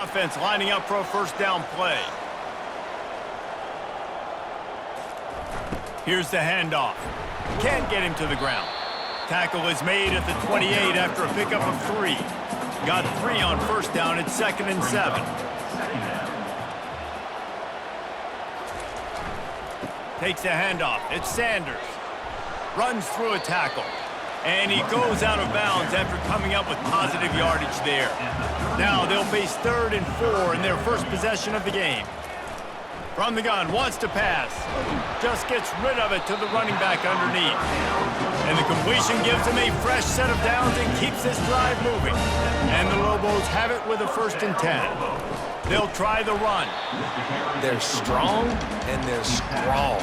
Offense lining up for a first down play. Here's the handoff. Can't get him to the ground. Tackle is made at the 28 after a pickup of 3. Got 3 on first down. It's 2nd and 7. Takes the handoff. It's Sanders. Runs through a tackle. And he goes out of bounds after coming up with positive yardage there. Now they'll face 3rd and 4 in their first possession of the game. From the gun, wants to pass. Just gets rid of it to the running back underneath. And the completion gives him a fresh set of downs and keeps this drive moving. And the Lobos have it with a 1st and 10. They'll try the run. They're strong and they're strong.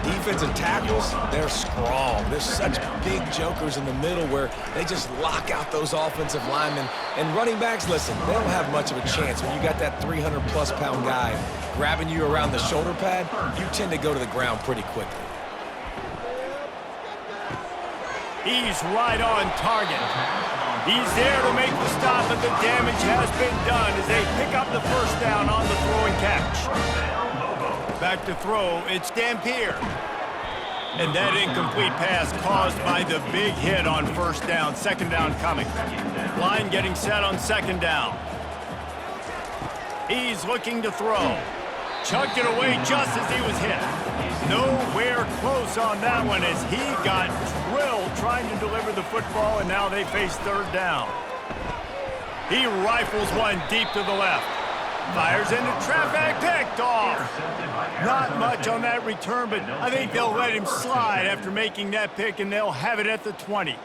Defensive tackles, they're strong. There's such big jokers in the middle where they just lock out those offensive linemen. And running backs, listen, they don't have much of a chance. When you got that 300-plus pound guy grabbing you around the shoulder pad, you tend to go to the ground pretty quickly. He's right on target. He's there to make the stop, but the damage has been done as they pick up the first down on the throw and catch. Back to throw, it's Dampier. And that incomplete pass caused by the big hit on first down. 2nd down coming. Line getting set on 2nd down. He's looking to throw. Chucked it away just as he was hit. Nowhere close on that one as he got drilled trying to deliver the football, and now they face 3rd down. He rifles one deep to the left. Fires into traffic, picked off. Not much on that return, but I think they'll let him slide after making that pick, and they'll have it at the 20.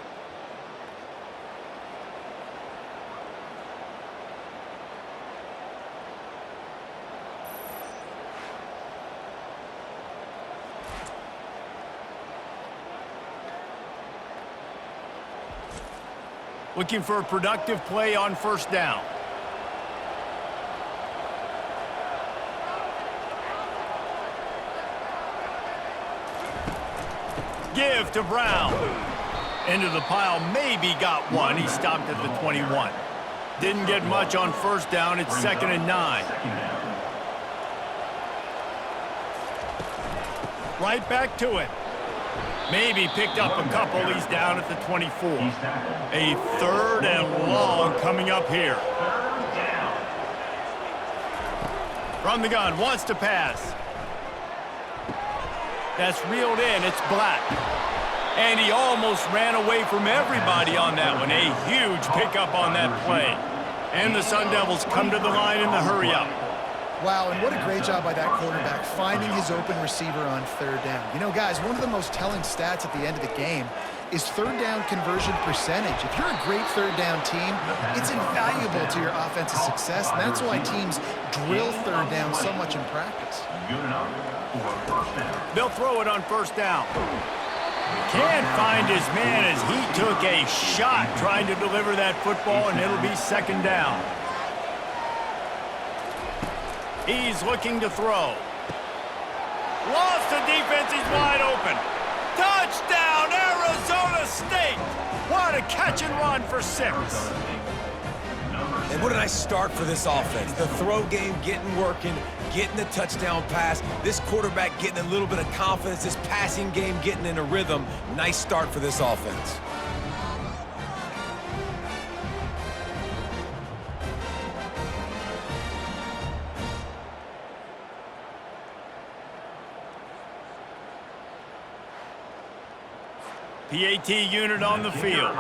Looking for a productive play on first down. Give to Brown. Into the pile, maybe got one. He stopped at the 21. Didn't get much on first down. It's 2nd and 9. Right back to it. Maybe picked up a couple. He's down at the 24. A 3rd and long coming up here. From the gun, wants to pass. That's reeled in. It's Black. And he almost ran away from everybody on that one. A huge pickup on that play. And the Sun Devils come to the line in the hurry-up. Wow, and what a great job by that quarterback, finding his open receiver on 3rd down. You know, guys, one of the most telling stats at the end of the game is 3rd down conversion percentage. If you're a great 3rd down team, it's invaluable to your offensive success, and that's why teams drill 3rd down so much in practice. They'll throw it on first down. Can't find his man as he took a shot trying to deliver that football, and it'll be 2nd down. He's looking to throw. Lost the defense, he's wide open. Touchdown, Arizona State! What a catch and run for 6. And what a nice start for this offense. The throw game getting working, getting the touchdown pass. This quarterback getting a little bit of confidence. This passing game getting in a rhythm. Nice start for this offense. PAT unit on the field.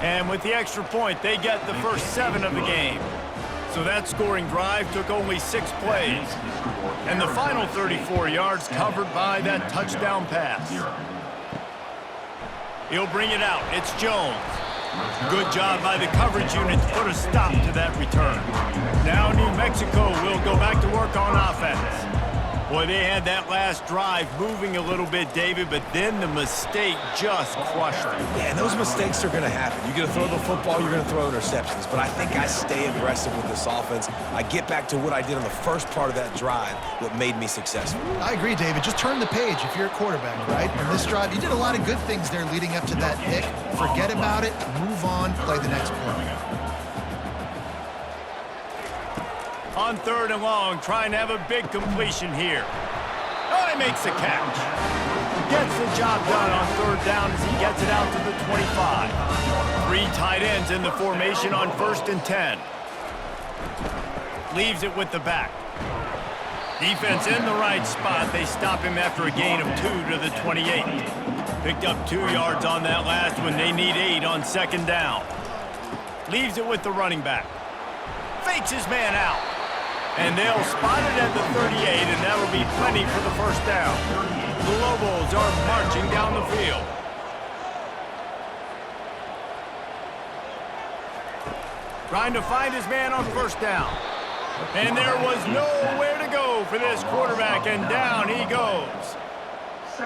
And with the extra point, they get the first 7 of the game. So that scoring drive took only 6 plays. And the final 34 yards covered by that touchdown pass. He'll bring it out. It's Jones. Good job by the coverage unit to put a stop to that return. Now New Mexico will go back to work on offense. Boy, they had that last drive moving a little bit, David, but then the mistake just crushed them. Yeah, and those mistakes are going to happen. You're going to throw the football, you're going to throw interceptions. But I think I stay aggressive with this offense. I get back to what I did on the first part of that drive, what made me successful. I agree, David. Just turn the page if you're a quarterback, right? On this drive, you did a lot of good things there leading up to that pick. Forget about it, move on, play the next play. On 3rd and long, trying to have a big completion here. Oh, he makes the catch. Gets the job done on 3rd down as he gets it out to the 25. 3 tight ends in the formation on 1st and 10. Leaves it with the back. Defense in the right spot. They stop him after a gain of 2 to the 28. Picked up 2 yards on that last one. They need 8 on 2nd down. Leaves it with the running back. Fakes his man out. And they'll spot it at the 38, and that'll be plenty for the 1st down. The Lobos are marching down the field. Trying to find his man on 1st down. And there was nowhere to go for this quarterback, and down he goes.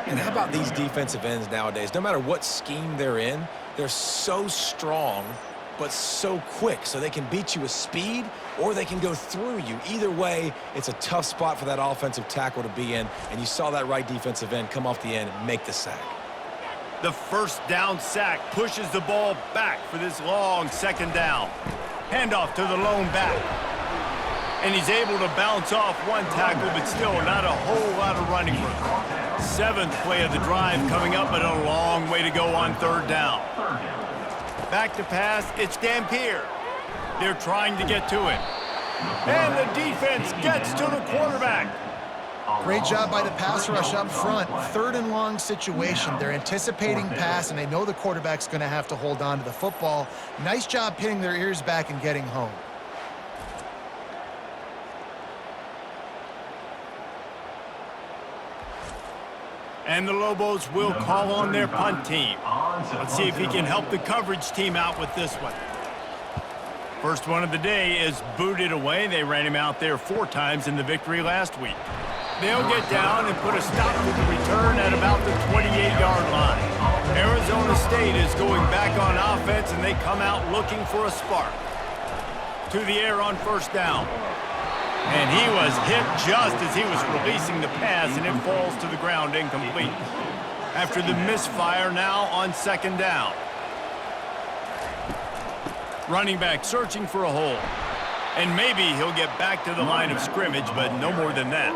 And how about these defensive ends nowadays? No matter what scheme they're in, they're so strong but so quick, so they can beat you with speed or they can go through you. Either way, it's a tough spot for that offensive tackle to be in, and you saw that right defensive end come off the end and make the sack. The 1st down sack pushes the ball back for this long 2nd down. Handoff to the lone back. And he's able to bounce off one tackle, but still not a whole lot of running room. 7th play of the drive coming up, but a long way to go on 3rd down. Back to pass, it's Dampier. They're trying to get to him. And the defense gets to the quarterback. Great job by the pass rush up front. 3rd and long situation. They're anticipating pass, and they know the quarterback's going to have to hold on to the football. Nice job pinning their ears back and getting home. And the Lobos will call on their punt team. Let's see if he can help the coverage team out with this one. First one of the day is booted away. They ran him out there 4 times in the victory last week. They'll get down and put a stop to the return at about the 28-yard line. Arizona State is going back on offense, and they come out looking for a spark. To the air on 1st down. And he was hit just as he was releasing the pass, and it falls to the ground incomplete. After the misfire, now on 2nd down. Running back searching for a hole. And maybe he'll get back to the line of scrimmage, but no more than that.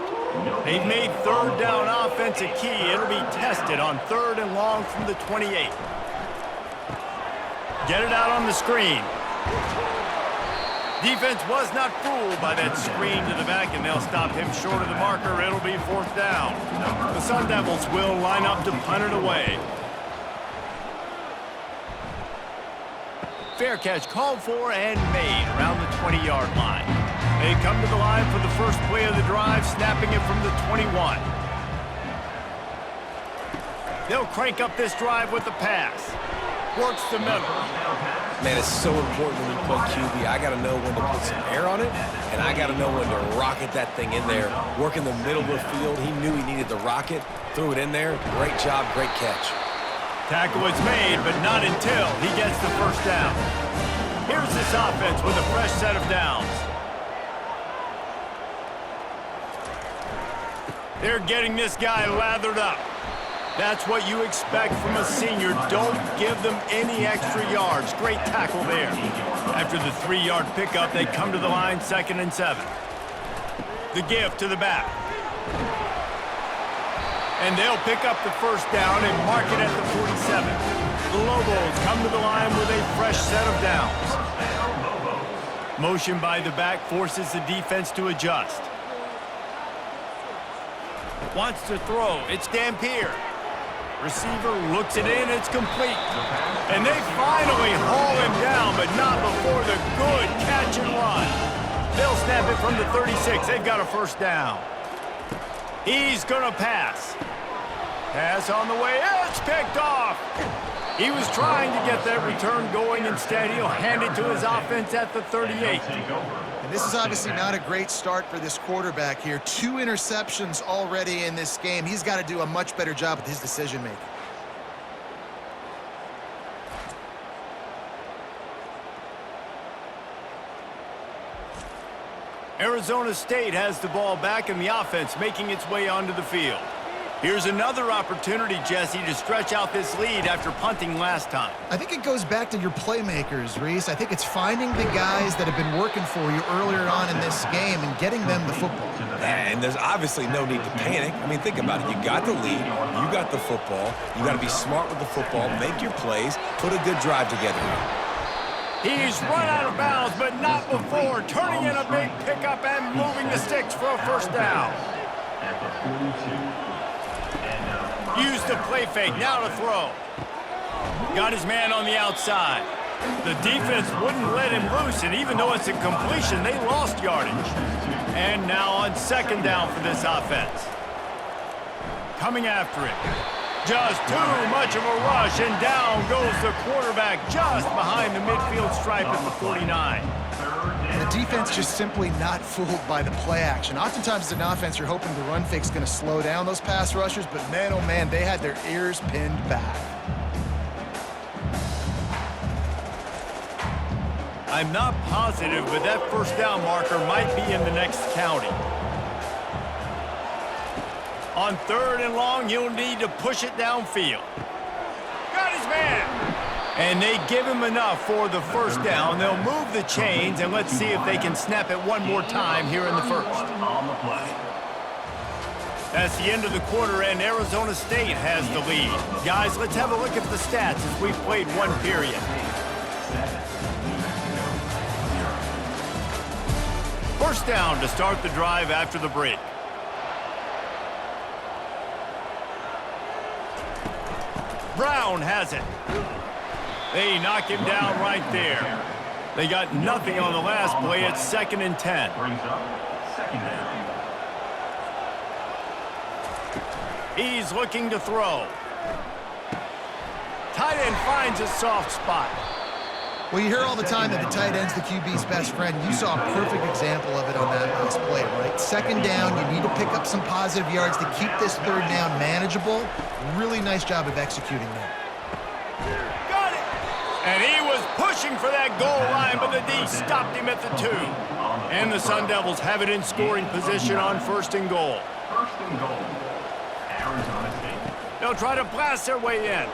They've made 3rd down offense a key. It'll be tested on 3rd and long from the 28. Get it out on the screen. Defense was not fooled by that screen to the back, and they'll stop him short of the marker. It'll be 4th down. The Sun Devils will line up to punt it away. Fair catch called for and made around the 20-yard line. They come to the line for the first play of the drive, snapping it from the 21. They'll crank up this drive with the pass. Works the middle. Man, it's so important when you play QB. I got to know when to put some air on it, and I got to know when to rocket that thing in there. Work in the middle of the field. He knew he needed the rocket, threw it in there. Great job, great catch. Tackle is made, but not until he gets the 1st down. Here's this offense with a fresh set of downs. They're getting this guy lathered up. That's what you expect from a senior. Don't give them any extra yards. Great tackle there. After the 3-yard pickup, they come to the line 2nd and 7. The give to the back. And they'll pick up the 1st down and mark it at the 47. The Lobos come to the line with a fresh set of downs. Motion by the back forces the defense to adjust. Wants to throw. It's Dampier. Receiver looks it in. It's complete. And they finally haul him down, but not before the good catch and run. They'll snap it from the 36. They've got a 1st down. He's going to pass. Pass on the way. It's picked off. He was trying to get that return going. Instead, he'll hand it to his offense at the 38. And this is obviously not a great start for this quarterback here. 2 interceptions already in this game. He's got to do a much better job with his decision-making. Arizona State has the ball back in the offense, making its way onto the field. Here's another opportunity, Jesse, to stretch out this lead after punting last time. I think it goes back to your playmakers, Reese. I think it's finding the guys that have been working for you earlier on in this game and getting them the football. And there's obviously no need to panic. I mean, think about it. You got the lead. You got the football. You got to be smart with the football, make your plays, put a good drive together here. He's run out of bounds, but not before turning in a big pickup and moving the sticks for a first down. Used the play fake, now to throw. Got his man on the outside. The defense wouldn't let him loose, and even though it's a completion, they lost yardage. And now on second down for this offense. Coming after it. Just too much of a rush, and down goes the quarterback just behind the midfield stripe at the 49. The defense just simply not fooled by the play action. Oftentimes as an offense, you're hoping the run fake's going to slow down those pass rushers, but man, oh man, they had their ears pinned back. I'm not positive, but that first down marker might be in the next county. On third and long, he'll need to push it downfield. Got his man! And they give him enough for the first down. They'll move the chains, and let's see if they can snap it one more time here in the first. That's the end of the quarter, and Arizona State has the lead. Guys, let's have a look at the stats as we've played one period. First down to start the drive after the break. Brown has it. They knock him down right there. They got nothing on the last play. It's 2nd and 10. He's looking to throw. Tight end finds a soft spot. Well, you hear all the time that the tight end's the QB's best friend. You saw a perfect example of it on that last play, right? Second down, you need to pick up some positive yards to keep this third down manageable. Really nice job of executing that. Got it! And he was pushing for that goal line, but the D stopped him at the 2. And the Sun Devils have it in scoring position on 1st and goal. Arizona State. They'll try to blast their way in.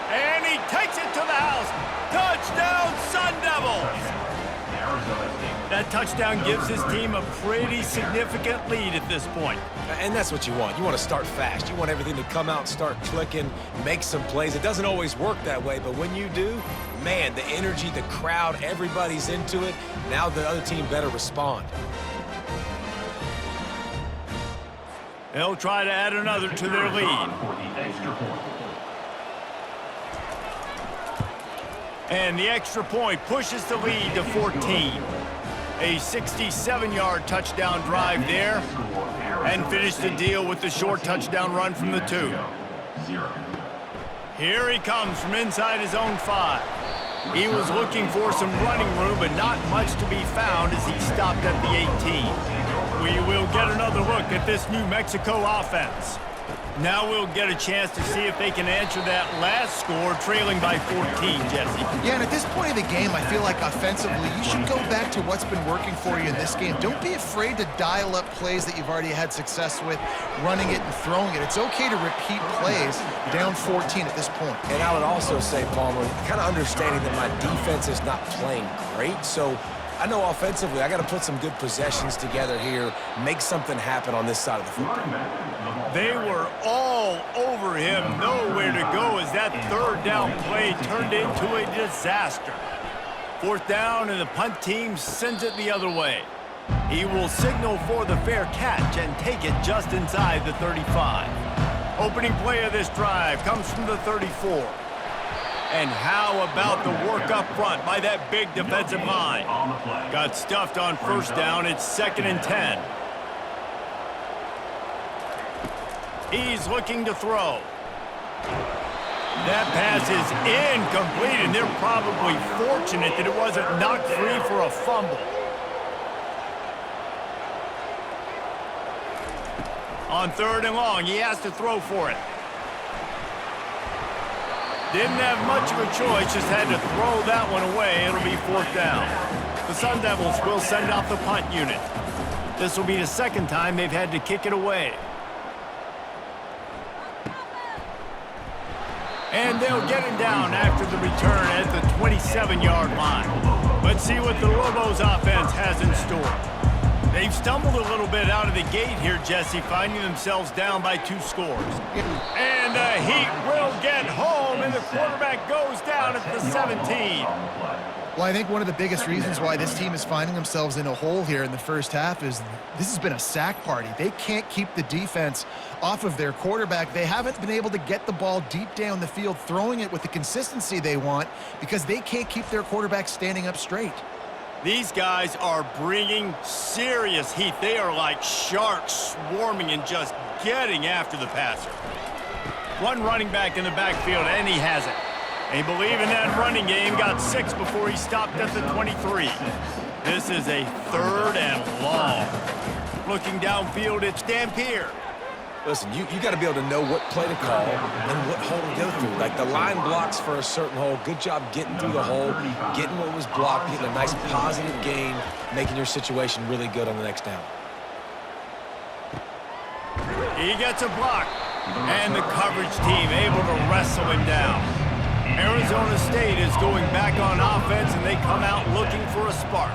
And he takes it to the house. Touchdown, Sun Devils! That touchdown gives his team a pretty significant lead at this point. And that's what you want. You want to start fast. You want everything to come out and start clicking, make some plays. It doesn't always work that way, but when you do, man, the energy, the crowd, everybody's into it. Now the other team better respond. They'll try to add another to their lead. And the extra point pushes the lead to 14. A 67-yard touchdown drive there. And finished the deal with the short touchdown run from the 2. Here he comes from inside his own 5. He was looking for some running room, but not much to be found as he stopped at the 18. We will get another look at this New Mexico offense. Now we'll get a chance to see if they can answer that last score, trailing by 14, Jesse. Yeah, and at this point of the game, I feel like offensively, you should go back to what's been working for you in this game. Don't be afraid to dial up plays that you've already had success with, running it and throwing it. It's okay to repeat plays down 14 at this point. And I would also say, Palmer, kind of understanding that my defense is not playing great, so I know offensively I got to put some good possessions together here, make something happen on this side of the football. They were all over him, nowhere to go as that third down play turned into a disaster. 4th down, and the punt team sends it the other way. He will signal for the fair catch and take it just inside the 35. Opening play of this drive comes from the 34. And how about the work up front by that big defensive line? Got stuffed on first down. It's 2nd and 10. He's looking to throw. That pass is incomplete, and they're probably fortunate that it wasn't knocked free for a fumble. On 3rd and long, he has to throw for it. Didn't have much of a choice, just had to throw that one away. It'll be 4th down. The Sun Devils will send out the punt unit. This will be the 2nd time they've had to kick it away. And they'll get him down after the return at the 27-yard line. Let's see what the Lobos offense has in store. They've stumbled a little bit out of the gate here, Jesse, finding themselves down by 2 scores. And the Heat will get home, and the quarterback goes down at the 17. Well, I think one of the biggest reasons why this team is finding themselves in a hole here in the first half is this has been a sack party. They can't keep the defense off of their quarterback. They haven't been able to get the ball deep down the field, throwing it with the consistency they want because they can't keep their quarterback standing up straight. These guys are bringing serious heat. They are like sharks swarming and just getting after the passer. One running back in the backfield, and he has it. They believe in that running game, got 6 before he stopped at the 23. This is a 3rd and long. Looking downfield, it's Dampier. Listen, you got to be able to know what play to call and what hole to go through. Like the line blocks for a certain hole. Good job getting through the hole, getting what was blocked, getting a nice positive gain, making your situation really good on the next down. He gets a block, and the coverage team able to wrestle him down. Arizona State is going back on offense, and they come out looking for a spark.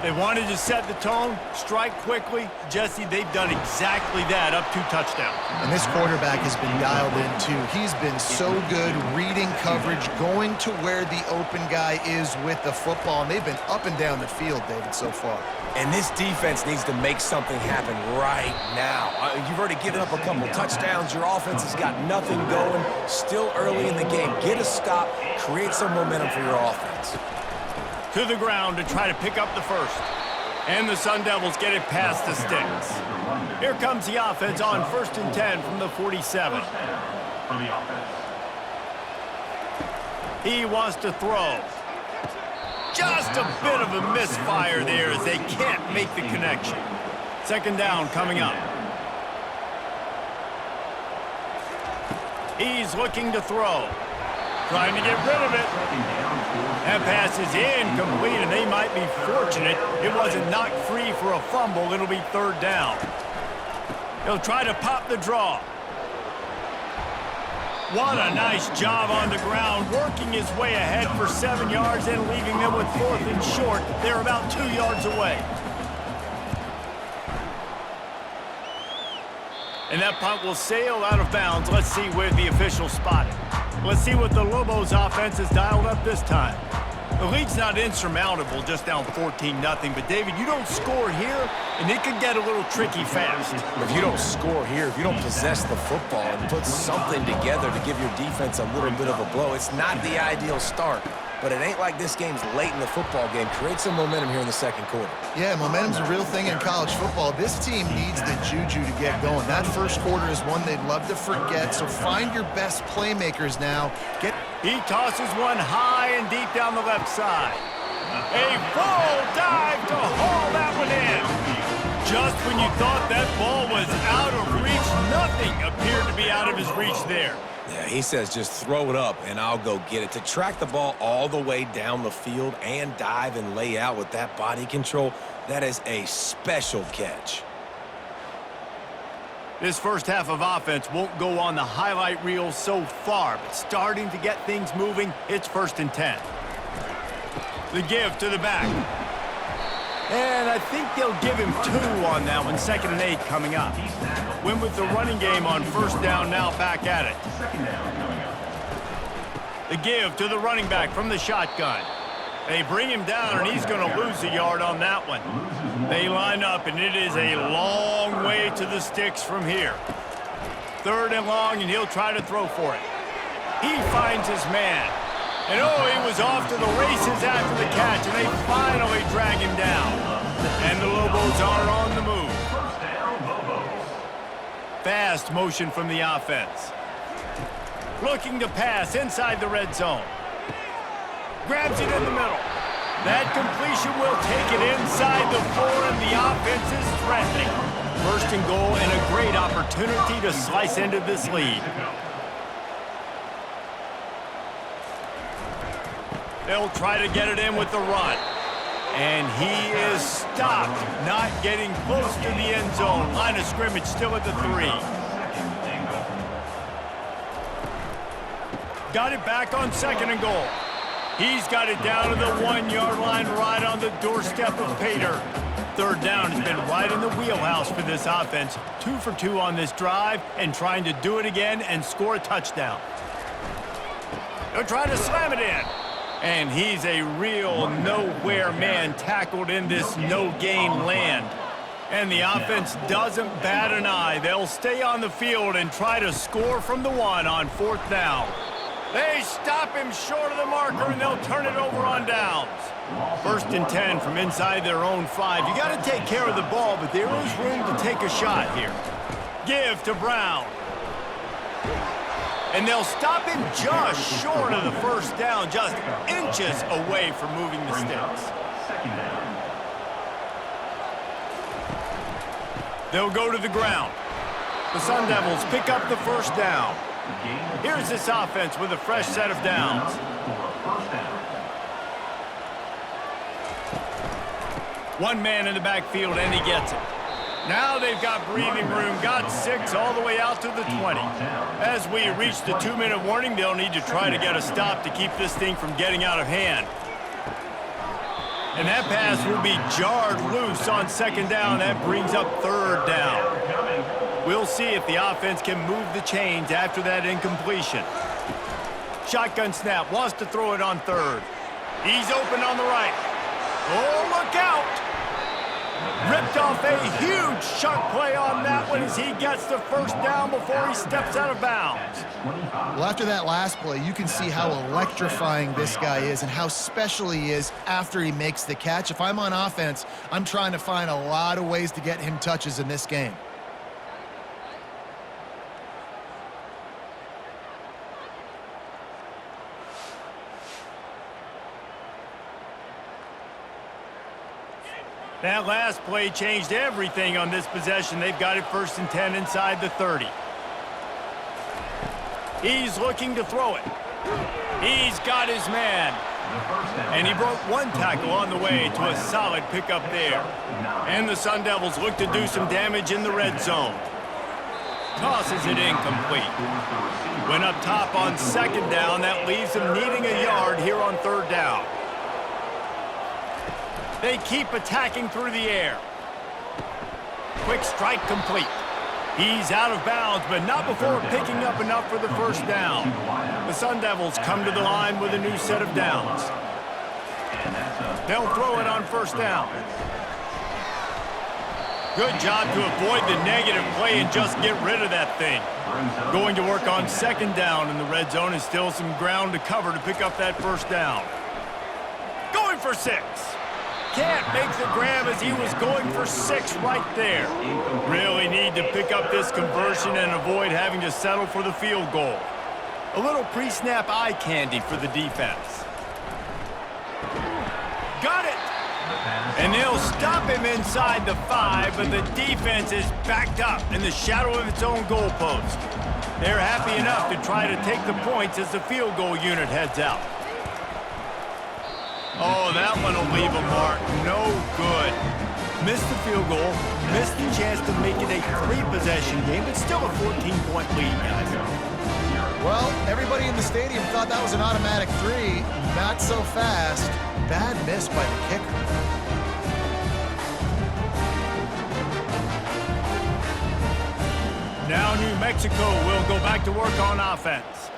They wanted to set the tone, strike quickly. Jesse, they've done exactly that, up 2 touchdowns. And this quarterback has been dialed in, too. He's been so good reading coverage, going to where the open guy is with the football, and they've been up and down the field, David, so far. And this defense needs to make something happen right now. You've already given up a couple touchdowns. Your offense has got nothing going. Still early in the game. Get a stop. Create some momentum for your offense. To the ground to try to pick up the first. And the Sun Devils get it past the sticks. Here comes the offense on 1st and 10 from the 47. He wants to throw. Just a bit of a misfire there as they can't make the connection. 2nd down coming up. He's looking to throw. Trying to get rid of it. That pass is incomplete, and they might be fortunate it wasn't knocked free for a fumble. It'll be 3rd down. He'll try to pop the draw. What a nice job on the ground, working his way ahead for 7 yards and leaving them with 4th and short. They're about 2 yards away. And that punt will sail out of bounds. Let's see where the officials spot it. Let's see what the Lobos offense has dialed up this time. The lead's not insurmountable, just down 14-0. But, David, you don't score here, and it could get a little tricky fast. If you don't score here, if you don't possess the football and put something together to give your defense a little bit of a blow, it's not the ideal start. But it ain't like this game's late in the football game. Create some momentum here in the 2nd quarter. Yeah, momentum's a real thing in college football. This team needs the juju to get going. That first quarter is one they'd love to forget, so find your best playmakers now. He tosses one high and deep down the left side. A full dive to haul that one in. Just when you thought that ball was out of reach, nothing appeared to be out of his reach there. Yeah, he says just throw it up and I'll go get it. To track the ball all the way down the field and dive and lay out with that body control, that is a special catch. This first half of offense won't go on the highlight reel so far, but starting to get things moving, it's 1st and 10. The give to the back. And I think they'll give him 2 on that one. 2nd and 8 coming up. Win with the running game on 1st down, now back at it. The give to the running back from the shotgun. They bring him down, and he's going to lose a yard on that one. They line up, and it is a long way to the sticks from here. 3rd and long, and he'll try to throw for it. He finds his man. And oh, he was off to the races after the catch, and they finally drag him down. And the Lobos are on the move. Fast motion from the offense. Looking to pass inside the red zone. Grabs it in the middle. That completion will take it inside the 4, and the offense is threatening. First and goal, and a great opportunity to slice into this lead. They'll try to get it in with the run. And he is stopped, not getting close to the end zone. Line of scrimmage still at the 3. Got it back on second and goal. He's got it down to the 1-yard line, right on the doorstep of Pater. Third down has been right in the wheelhouse for this offense. 2 for 2 on this drive, and trying to do it again and score a touchdown. They'll try to slam it in. And he's a real nowhere man, tackled in this no-gain land. And the offense doesn't bat an eye. They'll stay on the field and try to score from the 1 on 4th down. They stop him short of the marker, and they'll turn it over on downs. 1st and 10 from inside their own 5. You got to take care of the ball, but there is room to take a shot here. Give to Brown. And they'll stop him just short of the 1st down, just inches away from moving the sticks. They'll go to the ground. The Sun Devils pick up the 1st down. Here's this offense with a fresh set of downs. One man in the backfield, and he gets it. Now they've got breathing room, got 6 all the way out to the 20. As we reach the 2-minute warning, they'll need to try to get a stop to keep this thing from getting out of hand. And that pass will be jarred loose on 2nd down. That brings up 3rd down. We'll see if the offense can move the chains after that incompletion. Shotgun snap, wants to throw it on 3rd. He's open on the right. Oh, look out! Ripped off a huge chunk play on that one as he gets the 1st down before he steps out of bounds. Well, after that last play, you can see how electrifying this guy is and how special he is after he makes the catch. If I'm on offense, I'm trying to find a lot of ways to get him touches in this game. That last play changed everything on this possession. They've got it 1st and 10 inside the 30. He's looking to throw it. He's got his man. And he broke 1 tackle on the way to a solid pickup there. And the Sun Devils look to do some damage in the red zone. Tosses it incomplete. Went up top on 2nd down. That leaves them needing a yard here on 3rd down. They keep attacking through the air. Quick strike complete. He's out of bounds, but not before picking up enough for the 1st down. The Sun Devils come to the line with a new set of downs. They'll throw it on 1st down. Good job to avoid the negative play and just get rid of that thing. Going to work on 2nd down in the red zone, and still some ground to cover to pick up that 1st down. Going for 6. Can't make the grab as he was going for 6 right there. Really need to pick up this conversion and avoid having to settle for the field goal. A little pre-snap eye candy for the defense. Got it! And they'll stop him inside the 5, but the defense is backed up in the shadow of its own goalpost. They're happy enough to try to take the points as the field goal unit heads out. Oh, that one will leave a mark. No good. Missed the field goal, missed the chance to make it a 3-possession game, but still a 14-point lead, guys. Well, everybody in the stadium thought that was an automatic 3. Not so fast. Bad miss by the kicker. Now New Mexico will go back to work on offense.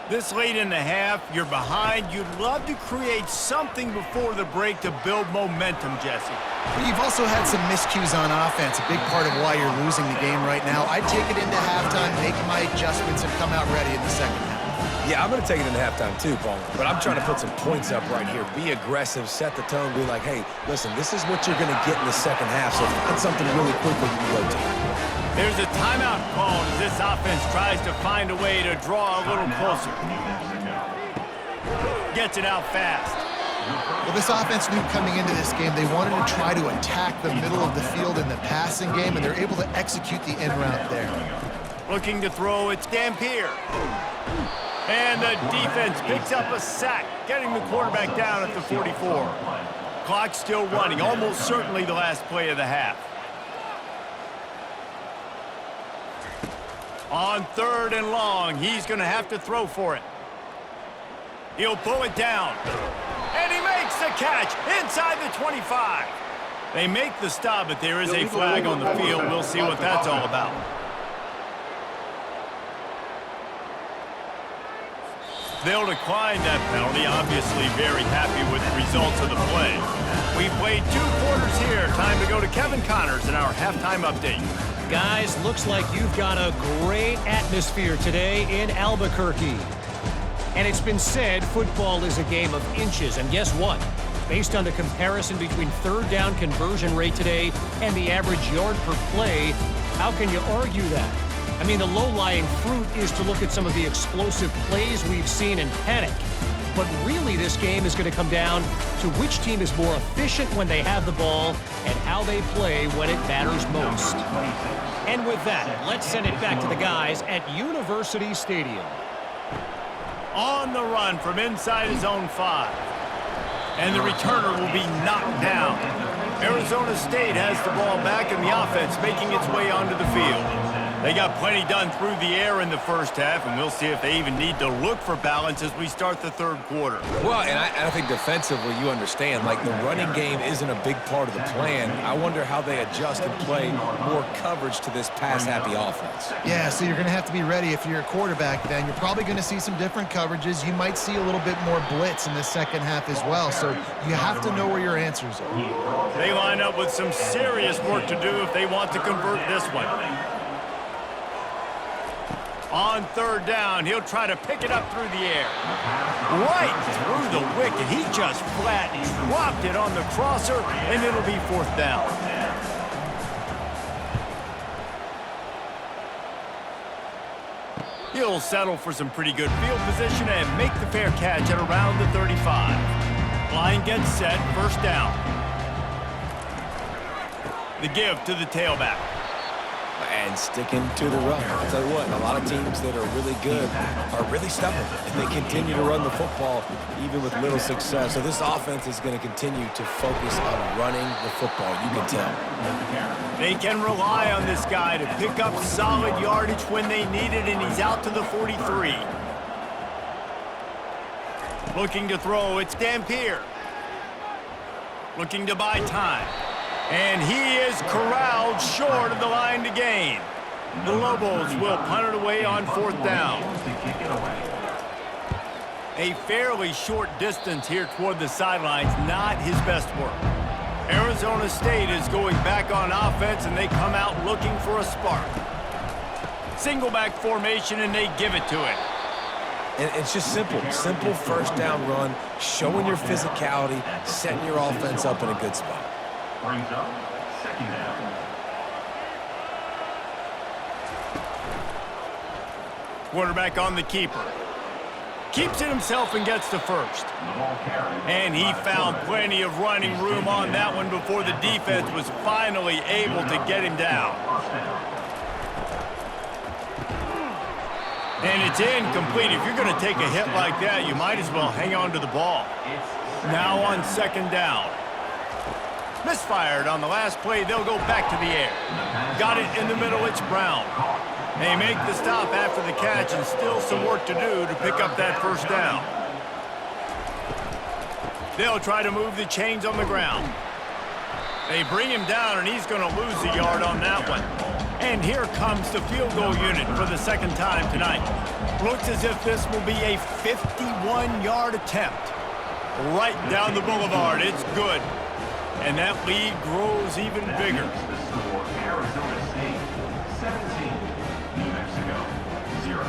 This late in the half, you're behind. You'd love to create something before the break to build momentum, Jesse. But you've also had some miscues on offense, a big part of why you're losing the game right now. I'd take it into halftime, make my adjustments, and come out ready in the 2nd half. Yeah, I'm going to take it into halftime too, Paul. But I'm trying to put some points up right here. Be aggressive, set the tone, be like, hey, listen, this is what you're going to get in the 2nd half, so find something really quickly you can go to. There's a timeout called as this offense tries to find a way to draw a little closer. Gets it out fast. Well, this offense knew coming into this game they wanted to try to attack the middle of the field in the passing game, and they're able to execute the in route there. Looking to throw, it's Dampier. And the defense picks up a sack, getting the quarterback down at the 44. Clock still running, almost certainly the last play of the half. On 3rd and long, he's going to have to throw for it. He'll pull it down. And he makes the catch inside the 25. They make the stop, but there is a flag on the field. We'll see what that's all about. They'll decline that penalty, obviously very happy with the results of the play. We've played 2 quarters here. Time to go to Kevin Connors in our halftime update. Guys, looks like you've got a great atmosphere today in Albuquerque. And it's been said football is a game of inches. And guess what? Based on the comparison between 3rd down conversion rate today and the average yard per play, how can you argue that? I mean, the low-lying fruit is to look at some of the explosive plays we've seen and panic. But really, this game is going to come down to which team is more efficient when they have the ball and how they play when it matters most. And with that, let's send it back to the guys at University Stadium. On the run from inside his own 5. And the returner will be knocked down. Arizona State has the ball back and the offense making its way onto the field. They got plenty done through the air in the first half, and we'll see if they even need to look for balance as we start the 3rd quarter. Well, and I think defensively, you understand, like the running game isn't a big part of the plan. I wonder how they adjust and play more coverage to this pass-happy offense. Yeah, so you're going to have to be ready if you're a quarterback then. You're probably going to see some different coverages. You might see a little bit more blitz in the second half as well, so you have to know where your answers are. They line up with some serious work to do if they want to convert this one. On 3rd down, he'll try to pick it up through the air. Right through the wicket. He just flat dropped it on the crosser, and it'll be 4th down. He'll settle for some pretty good field position and make the fair catch at around the 35. Line gets set, 1st down. The give to the tailback. And sticking to the run. I'll tell you what, a lot of teams that are really good are really stubborn, and they continue to run the football even with little success. So this offense is going to continue to focus on running the football, you can tell. They can rely on this guy to pick up solid yardage when they need it, and he's out to the 43. Looking to throw, it's Dampier. Looking to buy time. And he is corralled short of the line to gain. The Lobos will punt it away on 4th down. A fairly short distance here toward the sidelines, not his best work. Arizona State is going back on offense, and they come out looking for a spark. Single back formation, and they give it to it. And it's just simple 1st down run, showing your physicality, setting your offense up in a good spot. Brings up 2nd down. Quarterback on the keeper. Keeps it himself and gets to 1st. And he found plenty of running room on that one before the defense was finally able to get him down. And it's incomplete. If you're going to take a hit like that, you might as well hang on to the ball. Now on 2nd down. Misfired on the last play. They'll go back to the air. Got it in the middle. It's Brown. They make the stop after the catch, and still some work to do to pick up that 1st down. They'll try to move the chains on the ground. They bring him down, and he's going to lose a yard on that one. And here comes the field goal unit for the 2nd time tonight. Looks as if this will be a 51-yard attempt. Right down the boulevard. It's good. And that lead grows even bigger. Arizona State 17, New Mexico 0.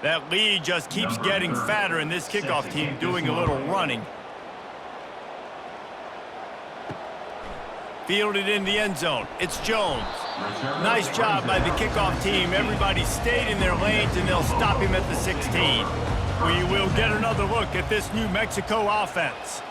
That lead just keeps getting fatter, and this kickoff team doing a little running. Fielded in the end zone. It's Jones. Nice job by the kickoff team. Everybody stayed in their lanes, and they'll stop him at the 16. We will get another look at this New Mexico offense.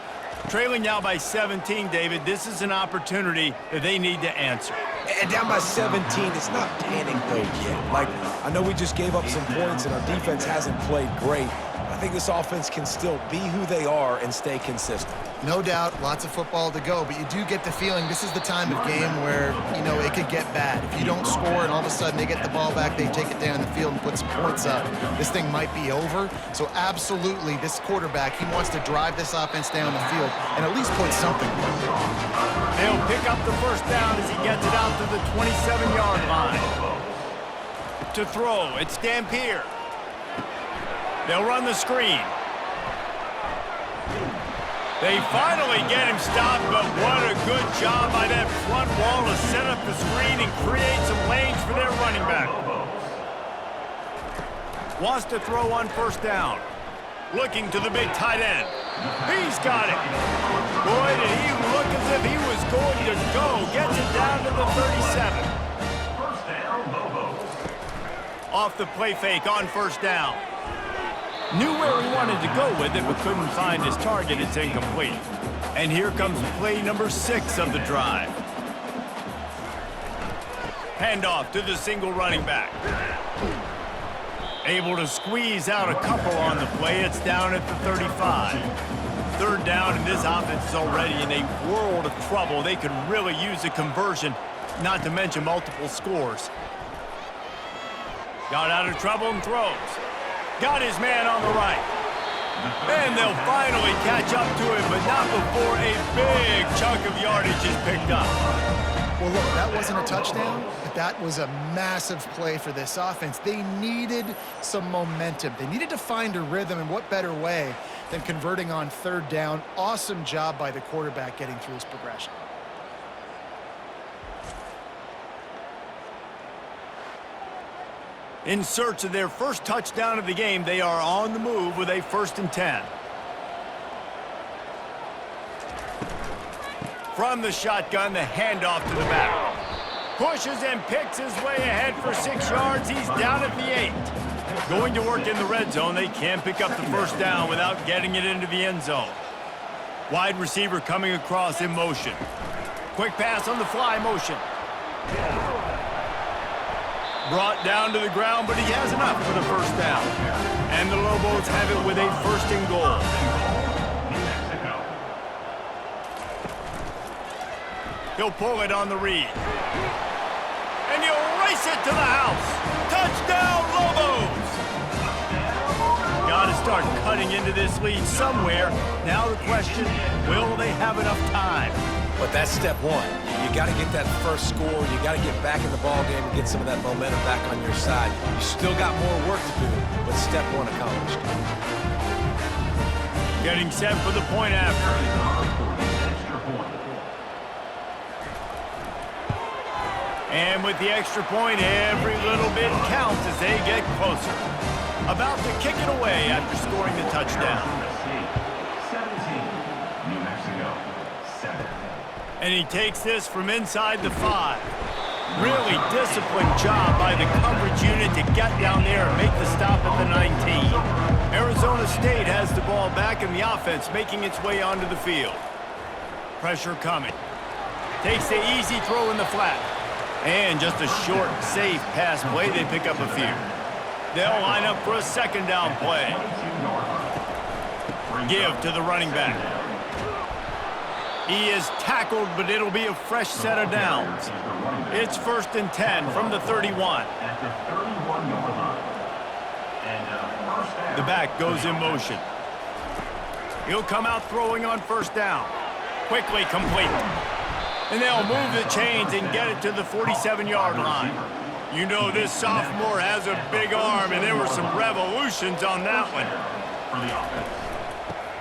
Trailing now by 17, David. This is an opportunity that they need to answer. And down by 17, it's not panic though yet. Like, I know we just gave up some points and our defense hasn't played great. I think this offense can still be who they are and stay consistent. No doubt, lots of football to go, but you do get the feeling this is the time of game where, you know, it could get bad. If you don't score and all of a sudden they get the ball back, they take it down the field and put some points up, this thing might be over. So absolutely, this quarterback, he wants to drive this offense down the field and at least put something. They'll pick up the first down as he gets it out to the 27-yard line. To throw, it's Dampier. They'll run the screen. They finally get him stopped, but what a good job by that front wall to set up the screen and create some lanes for their running back. Wants to throw on first down. Looking to the big tight end. He's got it. Boy, did he look as if he was going to go. Gets it down to the 37. First down, Lobos. Off the play fake on first down. Knew where he wanted to go with it, but couldn't find his target. It's incomplete. And here comes play number 6 of the drive. Handoff to the single running back. Able to squeeze out a couple on the play. It's down at the 35. Third down, and this offense is already in a world of trouble. They could really use a conversion, not to mention multiple scores. Got out of trouble and throws. Got his man on the right. And they'll finally catch up to him, but not before a big chunk of yardage is picked up. Well, look, that wasn't a touchdown, but that was a massive play for this offense. They needed some momentum. They needed to find a rhythm, and what better way than converting on third down. Awesome job by the quarterback getting through his progression. In search of their first touchdown of the game, they are on the move with a 1st and 10. From the shotgun, the handoff to the back. Pushes and picks his way ahead for 6 yards. He's down at the 8. Going to work in the red zone. They can't pick up the first down without getting it into the end zone. Wide receiver coming across in motion. Quick pass on the fly motion. Brought down to the ground, but he has enough for the first down. And the Lobos have it with a 1st and goal. He'll pull it on the read. And he'll race it to the house. Touchdown, Lobos! Got to start cutting into this lead somewhere. Now the question, will they have enough time? But that's step one. You got to get that first score. You got to get back in the ball game and get some of that momentum back on your side. You still got more work to do, but step one accomplished. Getting set for the point after. And with the extra point, every little bit counts as they get closer. About to kick it away after scoring the touchdown. 17, New Mexico, 7. And he takes this from inside the 5. Really disciplined job by the coverage unit to get down there and make the stop at the 19. Arizona State has the ball back in the offense, making its way onto the field. Pressure coming. Takes the easy throw in the flat. And just a short, safe pass play, they pick up a few. They'll line up for a 2nd down play. Give to the running back. He is tackled, but it'll be a fresh set of downs. It's 1st and 10 from the 31. The back goes in motion. He'll come out throwing on first down. Quickly complete. And they'll move the chains and get it to the 47-yard line. You know this sophomore has a big arm, and there were some revolutions on that one.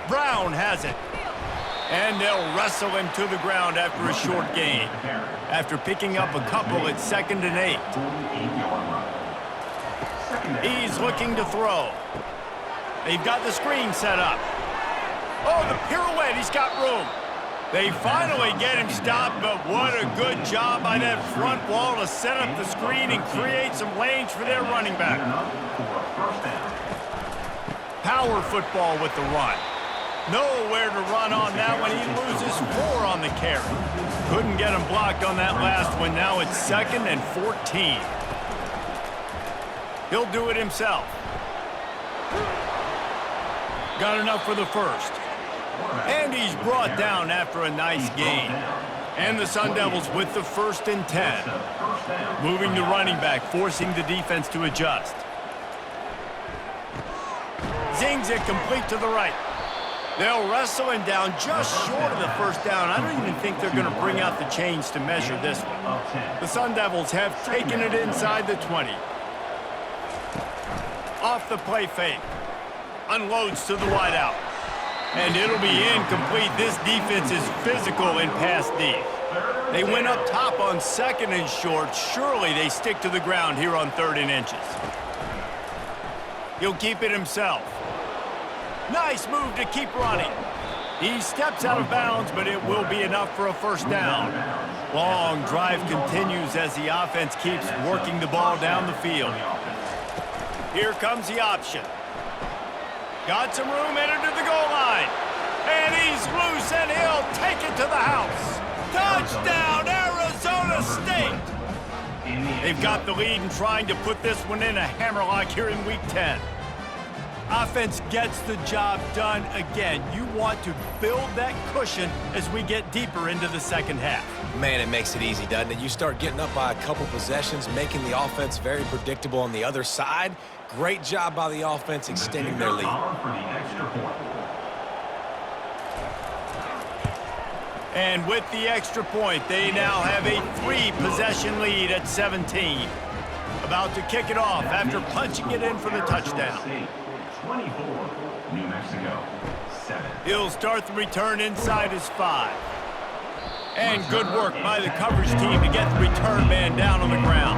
Brown has it. And they'll wrestle him to the ground after a short gain. After picking up a couple, it's 2nd and 8. He's looking to throw. They've got the screen set up. Oh, the pirouette, he's got room. They finally get him stopped, but what a good job by that front wall to set up the screen and create some lanes for their running back. Power football with the run. Nowhere to run on that one. He loses 4 on the carry. Couldn't get him blocked on that last one. Now it's 2nd and 14. He'll do it himself. Got enough for the first. And he's brought down after a nice gain. And the Sun Devils with the 1st and 10. Moving the running back, forcing the defense to adjust. Zings it complete to the right. They'll wrestle him down just short of the 1st down. I don't even think they're going to bring out the chains to measure this one. The Sun Devils have taken it inside the 20. Off the play fake. Unloads to the wideout. And it'll be incomplete. This defense is physical in pass D. They went up top on 2nd and short. Surely they stick to the ground here on 3rd and inches. He'll keep it himself. Nice move to keep running. He steps out of bounds, but it will be enough for a 1st down. Long drive continues as the offense keeps working the ball down the field. Here comes the option. Got some room, headed to the goal line. And he's loose, and he'll take it to the house. Touchdown, Arizona State! They've got the lead and trying to put this one in a hammerlock here in Week 10. Offense gets the job done again. You want to build that cushion as we get deeper into the 2nd half. Man, it makes it easy, doesn't it? You start getting up by a couple possessions, making the offense very predictable on the other side. Great job by the offense extending their lead. And with the extra point, they now have a 3-possession lead at 17. About to kick it off after punching it in for the touchdown. 24, New Mexico, 7. He'll start the return inside his 5. And good work by the coverage team to get the return man down on the ground.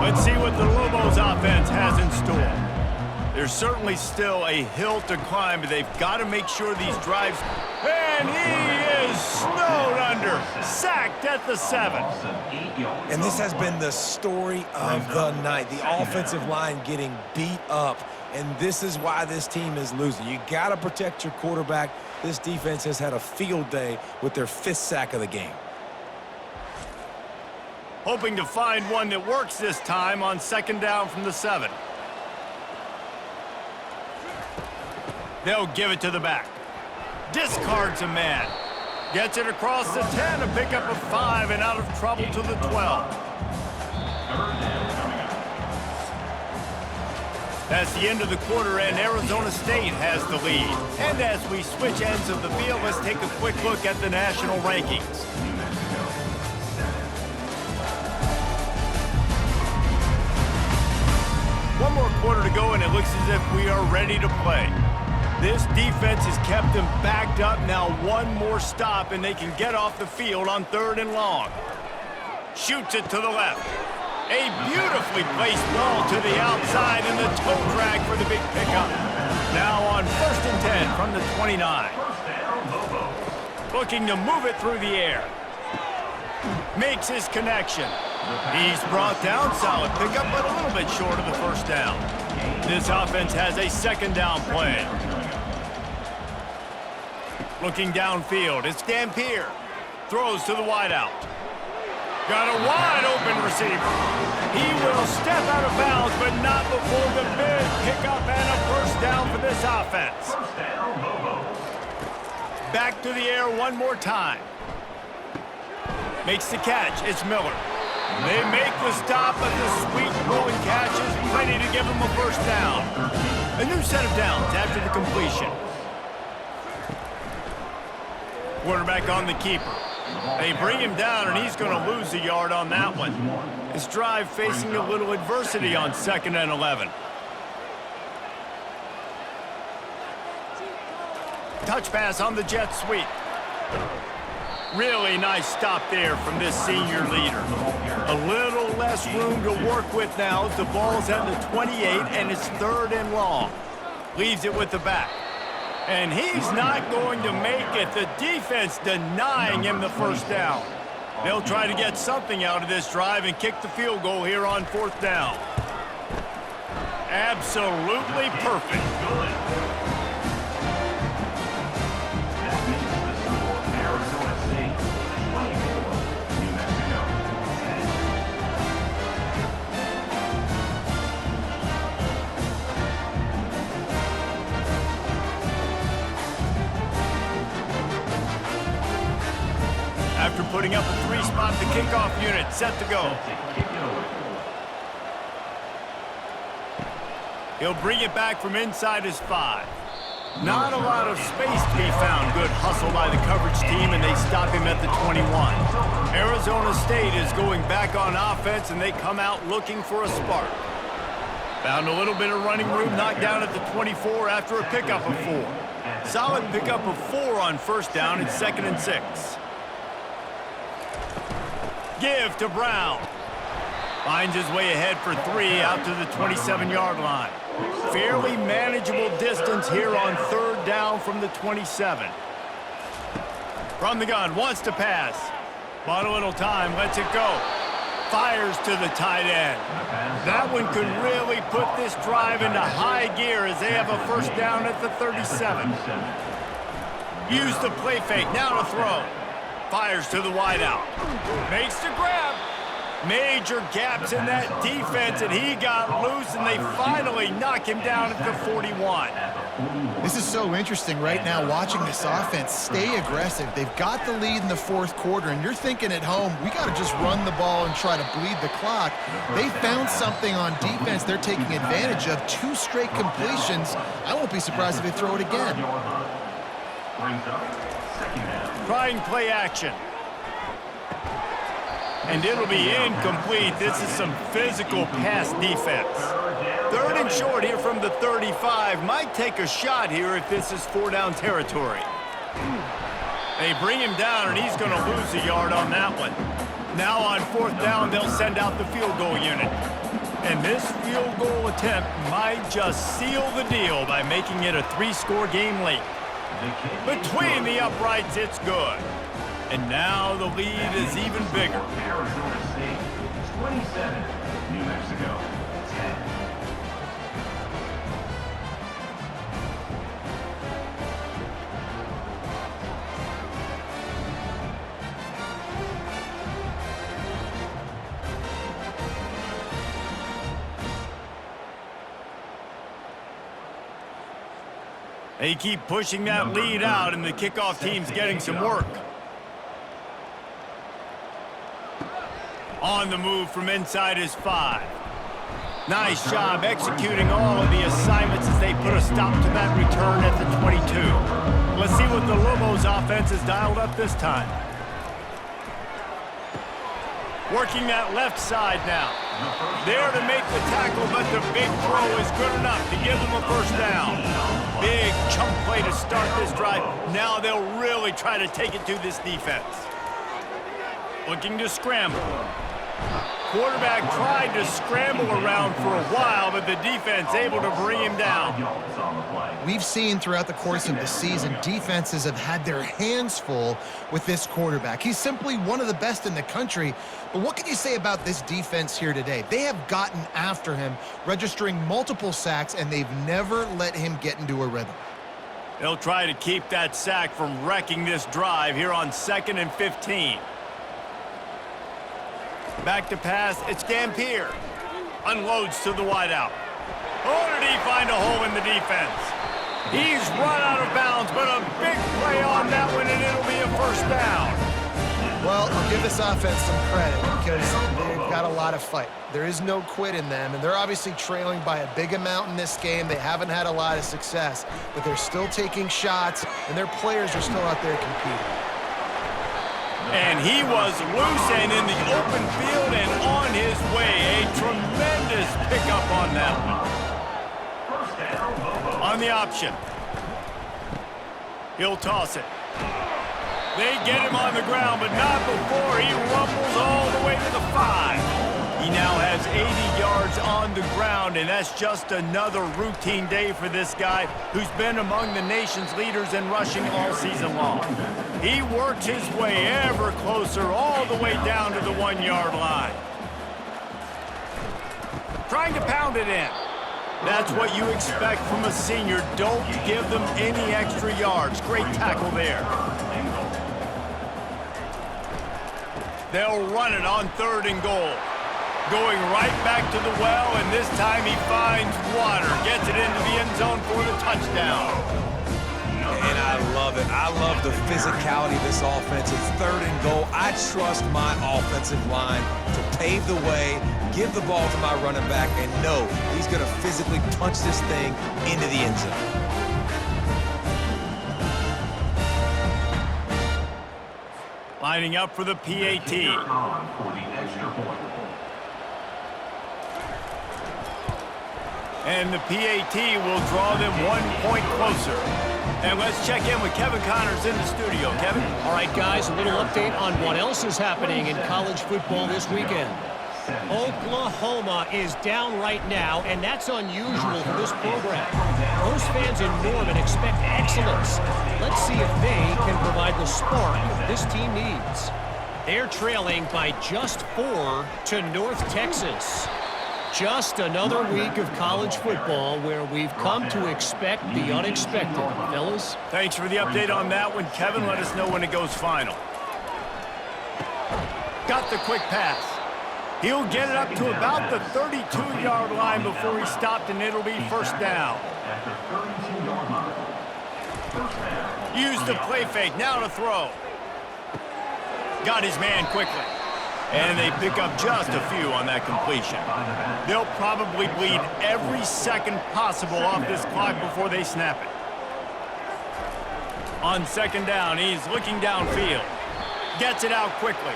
Let's see what the Lobos offense has in store. There's certainly still a hill to climb, but they've got to make sure these drives... And he is snowed under, sacked at the 7. And this has been the story of the night. The offensive line getting beat up. And this is why this team is losing. You got to protect your quarterback. This defense has had a field day with their 5th sack of the game. Hoping to find one that works this time on 2nd down from the 7. They'll give it to the back. Discards a man. Gets it across the 10 to pick up a 5 and out of trouble to the 12. That's the end of the quarter, and Arizona State has the lead. And as we switch ends of the field, let's take a quick look at the national rankings. One more quarter to go, and it looks as if we are ready to play. This defense has kept them backed up. Now one more stop, and they can get off the field on 3rd and long. Shoots it to the left. A beautifully placed ball to the outside, and the toe drag for the big pickup. Now on 1st and 10 from the 29. Looking to move it through the air. Makes his connection. He's brought down, solid pickup, but a little bit short of the 1st down. This offense has a 2nd down play. Looking downfield, it's Dampier. Throws to the wideout. Got a wide open receiver. He will step out of bounds, but not before the big pickup and a 1st down for this offense. Back to the air one more time. Makes the catch. It's Miller. They make the stop, but the sweet rolling catch is plenty to give them a 1st down. A new set of downs after the completion. Quarterback on the keeper. They bring him down, and he's going to lose a yard on that one. His drive facing a little adversity on 2nd and 11. Touch pass on the jet sweep. Really nice stop there from this senior leader. A little less room to work with now as the ball's at the 28 and it's 3rd and long. Leaves it with the back. And he's not going to make it. The defense denying him the first down. They'll try to get something out of this drive and kick the field goal here on 4th down. Absolutely perfect. That makes the score Arizona State 24, New Mexico 10. After putting up a 3-spot, the kickoff unit set to go. He'll bring it back from inside his 5. Not a lot of space to be found. Good hustle by the coverage team, and they stop him at the 21. Arizona State is going back on offense, and they come out looking for a spark. Found a little bit of running room, knocked down at the 24 after a pickup of 4. Solid pickup of 4 on 1st down. It's 2nd and 6. Give to Brown. Finds his way ahead for 3 out to the 27-yard line. Fairly manageable distance here on 3rd down from the 27. From the gun, wants to pass. Bought a little time, lets it go. Fires to the tight end. That one could really put this drive into high gear as they have a 1st down at the 37. Use the play fake, now to throw. Fires to the wideout. Makes the grab. Major gaps in that defense, and he got loose, and they finally knock him down at the 41. This is so interesting right now, watching this offense stay aggressive. They've got the lead in the 4th quarter, and you're thinking at home, we got to just run the ball and try to bleed the clock. They found something on defense they're taking advantage of. 2 straight completions. I won't be surprised if they throw it again. Trying play action. And it'll be incomplete. This is some physical pass defense. 3rd and short here from the 35. Might take a shot here if this is 4-down territory. They bring him down, and he's going to lose a yard on that one. Now on 4th down, they'll send out the field goal unit. And this field goal attempt might just seal the deal by making it a 3-score game late. Between the uprights, it's good. And now the lead is even bigger. Arizona State 27, New Mexico 10. They keep pushing that lead out, and the kickoff team's getting some work. On the move from inside his 5. Nice job executing all of the assignments as they put a stop to that return at the 22. Let's see what the Lobos offense has dialed up this time. Working that left side now. There to make the tackle, but the big throw is good enough to give them a 1st down. Big chunk play to start this drive. Now they'll really try to take it to this defense. Looking to scramble. Quarterback tried to scramble around for a while, but the defense able to bring him down. We've seen throughout the course of the season, defenses have had their hands full with this quarterback. He's simply one of the best in the country. But what can you say about this defense here today? They have gotten after him, registering multiple sacks, and they've never let him get into a rhythm. They'll try to keep that sack from wrecking this drive here on 2nd and 15. Back to pass, it's Dampier. Unloads to the wideout. Oh, did he find a hole in the defense? He's run out of bounds, but a big play on that one, and it'll be a 1st down. Well, I'll give this offense some credit because they've got a lot of fight. There is no quit in them, and they're obviously trailing by a big amount in this game. They haven't had a lot of success, but they're still taking shots, and their players are still out there competing. And he was loose and in the open field and on his way. A tremendous pickup on that one. On the option. He'll toss it. They get him on the ground, but not before he rumbles all the way to the 5. He now has 80 yards on the ground, and that's just another routine day for this guy who's been among the nation's leaders in rushing all season long. He works his way ever closer all the way down to the 1-yard line. Trying to pound it in. That's what you expect from a senior. Don't give them any extra yards. Great tackle there. They'll run it on 3rd and goal. Going right back to the well, and this time he finds water. Gets it into the end zone for the touchdown. And I love it. I love the physicality of this offense. It's 3rd and goal. I trust my offensive line to pave the way, give the ball to my running back, and know he's going to physically punch this thing into the end zone. Lining up for the PAT. And the PAT will draw them 1 point closer. And let's check in with Kevin Connors in the studio. Kevin? All right, guys, a little update on what else is happening in college football this weekend. Oklahoma is down right now, and that's unusual for this program. Most fans in Norman expect excellence. Let's see if they can provide the spark this team needs. They're trailing by just 4 to North Texas. Just another week of college football where we've come to expect the unexpected, fellas. Thanks for the update on that one, Kevin. Let us know when it goes final. Got the quick pass. He'll get it up to about the 32-yard line before he stopped, and it'll be 1st down. Use the play fake. Now to throw. Got his man quickly. And they pick up just a few on that completion. They'll probably bleed every second possible off this clock before they snap it. On 2nd down, he's looking downfield. Gets it out quickly.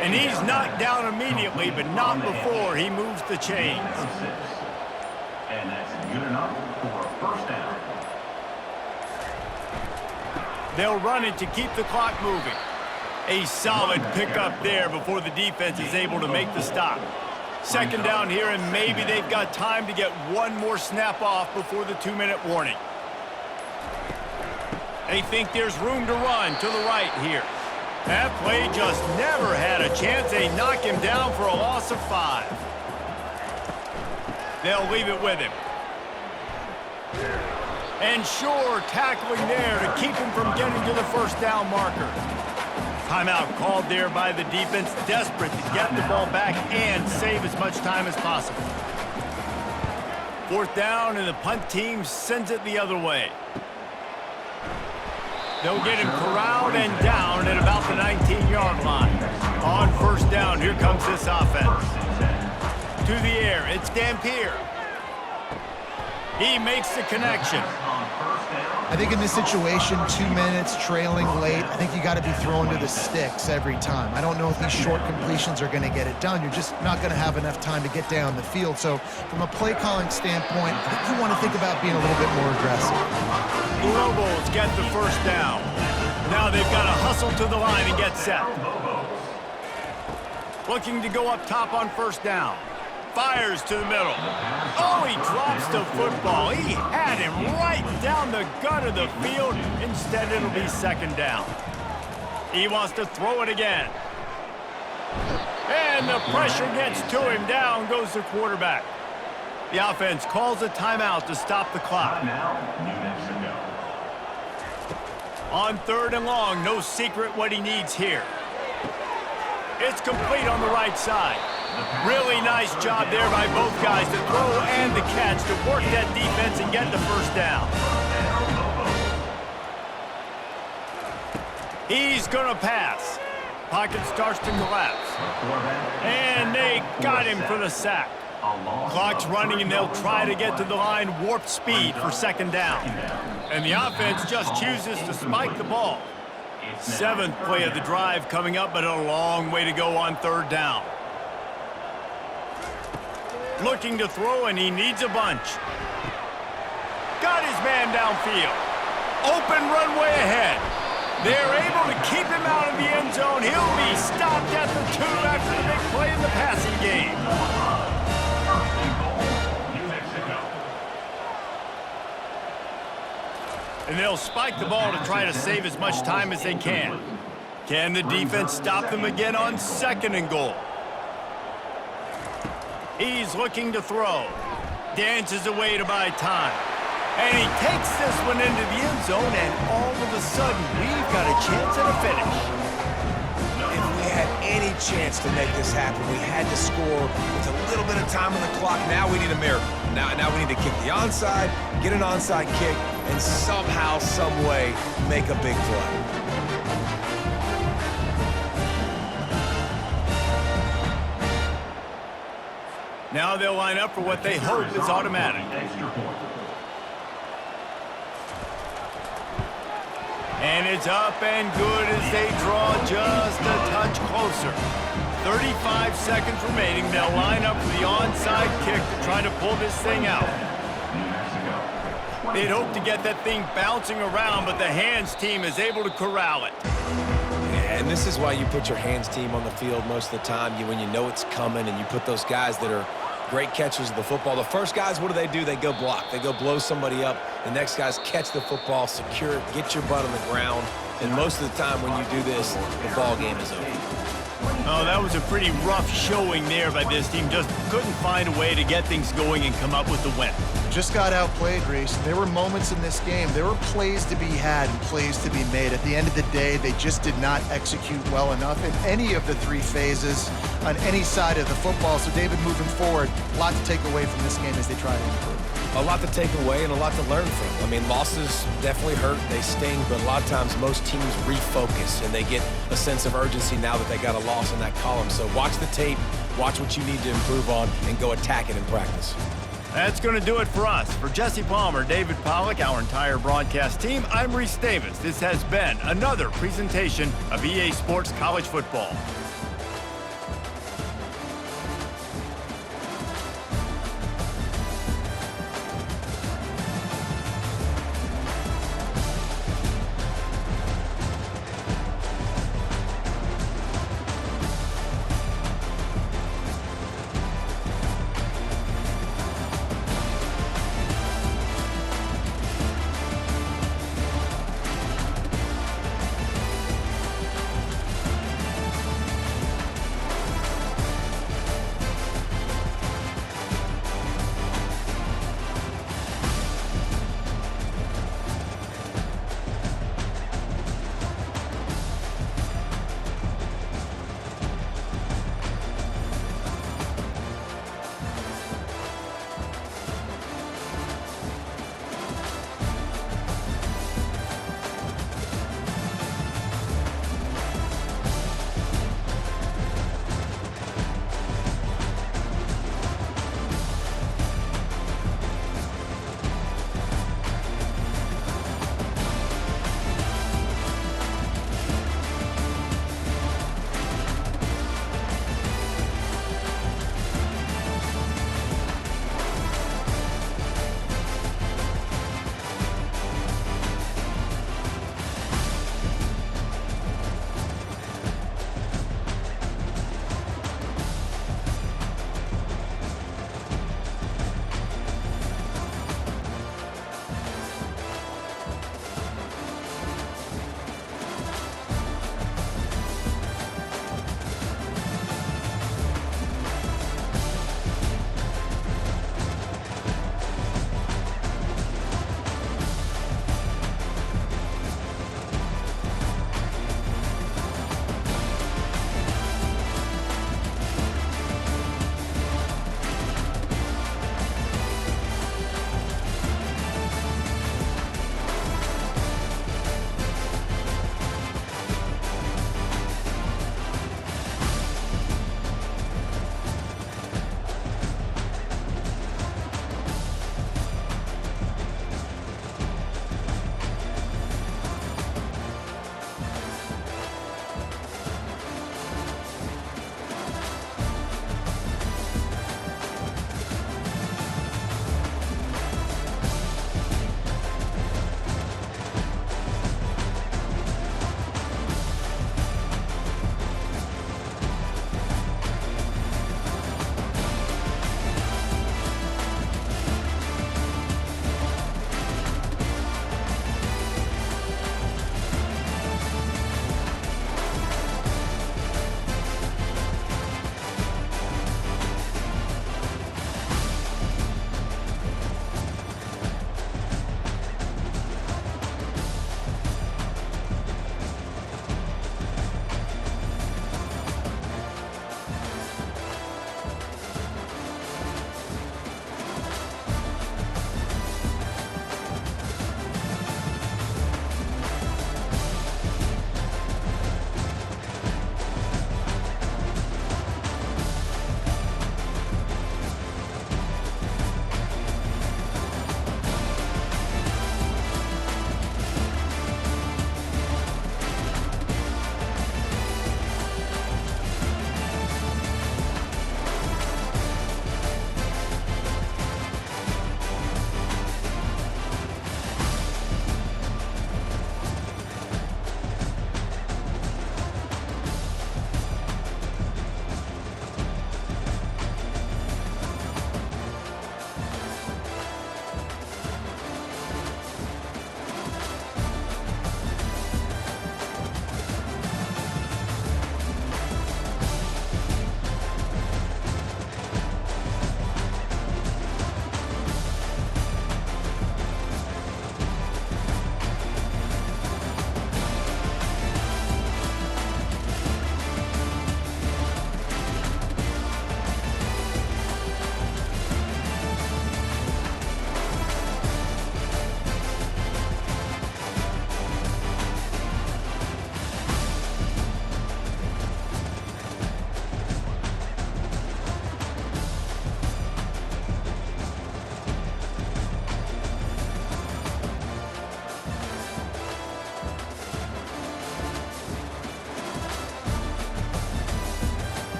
And he's knocked down immediately, but not before he moves the chains. And that's good enough for a 1st down. They'll run it to keep the clock moving. A solid pickup there before the defense is able to make the stop. 2nd down here, and maybe they've got time to get one more snap off before the 2-minute warning. They think there's room to run to the right here. That play just never had a chance. They knock him down for a loss of 5. They'll leave it with him. And sure, tackling there to keep him from getting to the 1st down marker. Timeout called there by the defense, desperate to get the ball back and save as much time as possible. 4th down, and the punt team sends it the other way. They'll get him corralled and down at about the 19-yard line. On 1st down, here comes this offense. To the air, it's Dampier. He makes the connection. I think in this situation, 2 minutes, trailing late, I think you got to be throwing to the sticks every time. I don't know if these short completions are going to get it done. You're just not going to have enough time to get down the field. So from a play calling standpoint, I think you want to think about being a little bit more aggressive. Lobos get the 1st down. Now they've got to hustle to the line and get set. Looking to go up top on 1st down. Fires to the middle. Oh, he drops the football. He had him right down the gut of the field. Instead, it'll be 2nd down. He wants to throw it again. And the pressure gets to him. Down goes the quarterback. The offense calls a timeout to stop the clock. Now, New Mexico. On 3rd and long, no secret what he needs here. It's complete on the right side. Really nice job there by both guys, the throw and the catch, to work that defense and get the 1st down. He's going to pass. Pocket starts to collapse. And they got him for the sack. Clock's running, and they'll try to get to the line warp speed for 2nd down. And the offense just chooses to spike the ball. 7th play of the drive coming up, but a long way to go on 3rd down. Looking to throw, and he needs a bunch. Got his man downfield. Open runway ahead. They're able to keep him out of the end zone. He'll be stopped at the 2 after the big play in the passing game. And they'll spike the ball to try to save as much time as they can. Can the defense stop them again on 2nd and goal? He's looking to throw. Dances away to buy time. And he takes this one into the end zone, and all of a sudden, we've got a chance at a finish. If we had any chance to make this happen, we had to score with a little bit of time on the clock. Now we need a miracle. Now we need to kick the onside, get an onside kick, and somehow, some way, make a big play. Now they'll line up for what they hope is automatic. And it's up and good as they draw just a touch closer. 35 seconds remaining. They'll line up for the onside kick to try to pull this thing out. They'd hope to get that thing bouncing around, but the hands team is able to corral it. And this is why you put your hands team on the field most of the time, when you know it's coming, and you put those guys that are great catchers of the football. The first guys, what do? They go block. They go blow somebody up. The next guys catch the football, secure it, get your butt on the ground. And most of the time when you do this, the ball game is over. Oh, that was a pretty rough showing there by this team. Just couldn't find a way to get things going and come up with the win. Just got outplayed, Reese. There were moments in this game. There were plays to be had and plays to be made. At the end of the day, they just did not execute well enough in any of the 3 phases on any side of the football. So, David, moving forward, a lot to take away from this game as they try to improve. A lot to take away and a lot to learn from. I mean, losses definitely hurt, they sting, but a lot of times most teams refocus and they get a sense of urgency now that they got a loss in that column. So watch the tape, watch what you need to improve on, and go attack it in practice. That's going to do it for us. For Jesse Palmer, David Pollack, our entire broadcast team, I'm Reese Davis. This has been another presentation of EA Sports College Football.